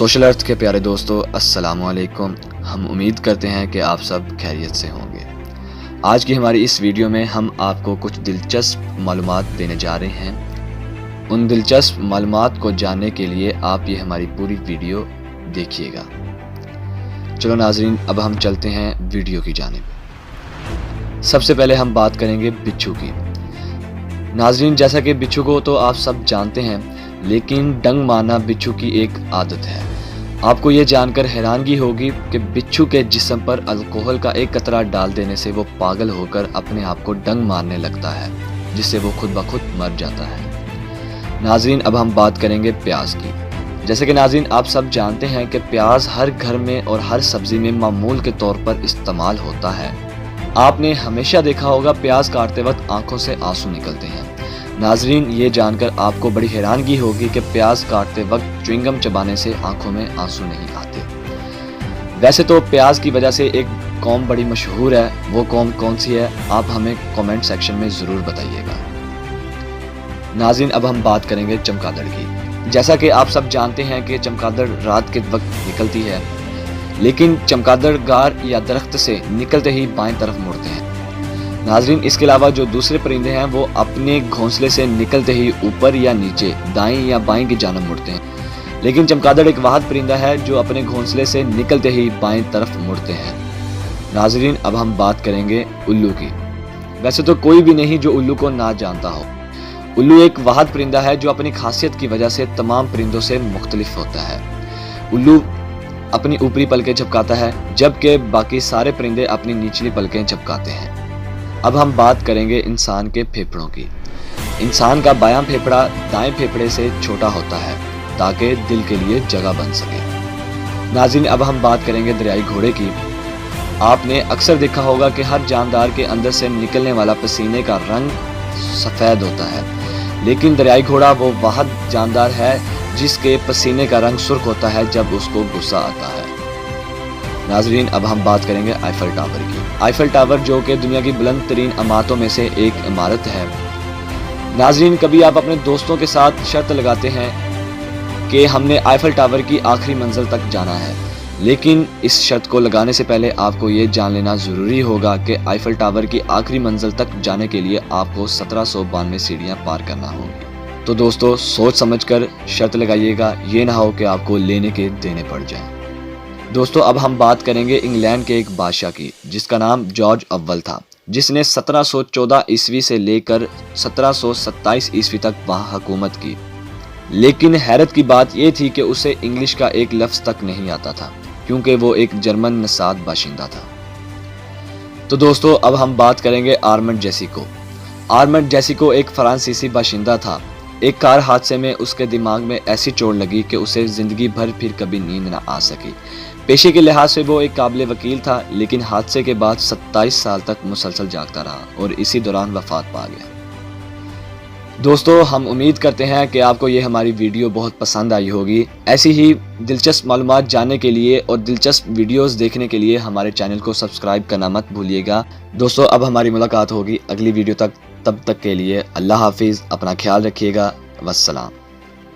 Social अर्थ के प्यारे दोस्तों, अस्सलाम वालेकुम। हम उम्मीद करते हैं कि आप सब खैरियत से होंगे। आज की हमारी इस वीडियो में हम आपको कुछ दिलचस्प मालूमात देने जा रहे हैं। उन दिलचस्प मालूमात को जानने के लिए आप ये हमारी पूरी वीडियो देखिएगा। चलो नाजरीन, अब हम चलते हैं वीडियो की जानिब। सबसे पहले हम बात करेंगे बिच्छू की। नाजरीन, जैसा कि बिच्छू को तो आप सब जानते हैं, लेकिन डंग मारना बिच्छू की एक आदत है। आपको ये जानकर हैरानगी होगी कि बिच्छू के जिस्म पर अल्कोहल का एक कतरा डाल देने से वो पागल होकर अपने आप को डंग मारने लगता है, जिससे वो खुद ब खुद मर जाता है। नाजरीन, अब हम बात करेंगे प्याज की। जैसे कि नाजरीन आप सब जानते हैं कि प्याज हर घर में और हर सब्जी में मामूल के तौर पर इस्तेमाल होता है। आपने हमेशा देखा होगा प्याज काटते वक्त आंखों से आंसू निकलते हैं। नाजरीन, ये जानकर आपको बड़ी हैरानगी होगी कि प्याज काटते वक्त च्युइंगम चबाने से आंखों में आंसू नहीं आते। वैसे तो प्याज की वजह से एक कौम बड़ी मशहूर है, वो कौम कौन सी है आप हमें कमेंट सेक्शन में ज़रूर बताइएगा। नाजरीन, अब हम बात करेंगे चमगादड़ की। जैसा कि आप सब जानते हैं कि चमगादड़ रात के वक्त निकलती है, लेकिन चमगादड़ गार या दरख्त से निकलते ही बाएं तरफ मुड़ते हैं। नाजरीन, इसके अलावा जो दूसरे परिंदे हैं वो अपने घोंसले से निकलते ही ऊपर या नीचे, दाएं या बाएं की जानब मुड़ते हैं, लेकिन चमगादड़ एक वाहिद परिंदा है जो अपने घोंसले से निकलते ही बाएं तरफ मुड़ते हैं। नाजरीन, अब हम बात करेंगे उल्लू की। वैसे तो कोई भी नहीं जो उल्लू को ना जानता हो। उल्लू एक वाहिद परिंदा है जो अपनी खासियत की वजह से तमाम परिंदों से मुख्तलिफ होता है। उल्लू अपनी ऊपरी पलकें झपकाता है, जबकि बाकी सारे परिंदे अपनी निचली पलकें झपकाते हैं। अब हम बात करेंगे इंसान के फेफड़ों की। इंसान का बायां फेफड़ा दाएं फेफड़े से छोटा होता है ताकि दिल के लिए जगह बन सके। नाज़रीन, अब हम बात करेंगे दरियाई घोड़े की। आपने अक्सर देखा होगा कि हर जानदार के अंदर से निकलने वाला पसीने का रंग सफ़ेद होता है, लेकिन दरियाई घोड़ा वो वाहिद जानदार है जिसके पसीने का रंग सुर्ख होता है जब उसको गुस्सा आता है। नाजरीन, अब हम बात करेंगे आईफल टावर की। आईफल टावर जो कि दुनिया की बुलंद तरीन इमारतों में से एक इमारत है। नाजरीन, कभी आप अपने दोस्तों के साथ शर्त लगाते हैं कि हमने आईफल टावर की आखिरी मंजिल तक जाना है, लेकिन इस शर्त को लगाने से पहले आपको ये जान लेना ज़रूरी होगा कि आईफल टावर की आखिरी मंजिल तक जाने के लिए आपको 1792 सीढ़ियाँ पार करना होंगी। तो दोस्तों, सोच समझकर शर्त लगाइएगा, ये ना हो कि आपको लेने के देने पड़ जाएं। दोस्तों, अब हम बात करेंगे इंग्लैंड के एक बादशाह की जिसका नाम जॉर्ज अव्वल था, जिसने 1714 ईस्वी से लेकर 1727 ईस्वी तक वहाँ हुकूमत की। लेकिन हैरत की बात यह थी कि उसे इंग्लिश का एक लफ्ज़ तक नहीं आता था, क्योंकि वो एक जर्मन नसाद बाशिंदा था। तो दोस्तों, अब हम बात करेंगे आर्मंड जेसिको। आर्मंड जेसिको एक फ्रांसीसी बाशिंदा था। एक कार हादसे में उसके दिमाग में ऐसी चोट लगी कि उसे ज़िंदगी भर फिर कभी नींद न आ सकी। पेशे के लिहाज से वो एक काबिल वकील था, लेकिन हादसे के बाद 27 साल तक मुसलसल जागता रहा और इसी दौरान वफात पा गया। दोस्तों, हम उम्मीद करते हैं कि आपको ये हमारी वीडियो बहुत पसंद आई होगी। ऐसी ही दिलचस्प मालूमात जानने के लिए और दिलचस्प वीडियोस देखने के लिए हमारे चैनल को सब्सक्राइब करना मत भूलिएगा। दोस्तों, अब हमारी मुलाकात होगी अगली वीडियो तक। तब तक के लिए अल्लाह हाफिज़, अपना ख्याल रखिएगा। वस्सलाम।